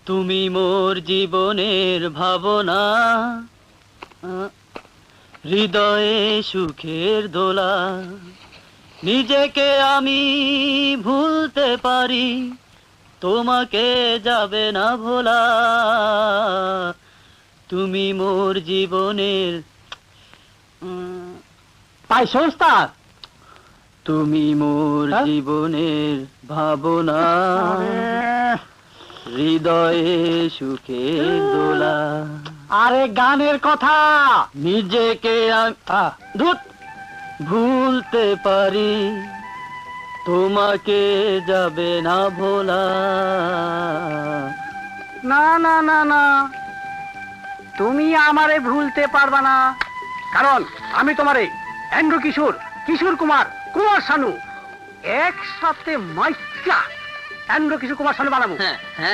তুমি মোর জীবনের ভাবনা, হৃদয়ে সুখের দোলা। নিজেকে আমি ভুলতে পারি, তোমাকে যাবে না ভোলা। তুমি মোর জীবনের পাইছো ওস্তাদ? তুমি মোর জীবনের ভাবনা, হৃদয়ে সুখের দোলা। আরে গানের কথা। নিজেকে ধুত ভুলতে পারি, তোমাকে যাবে না ভোলা। না না না না, তুমি আমারে ভুলতে পারবা না, কারণ আমি তোমারে এন্ড্রু কিশোর, কিশোর কুমার, কুমার শানু একসাথে মাইকা এন্ড্রু কিশোর কুমার শানু বানাবো। হ্যাঁ হ্যাঁ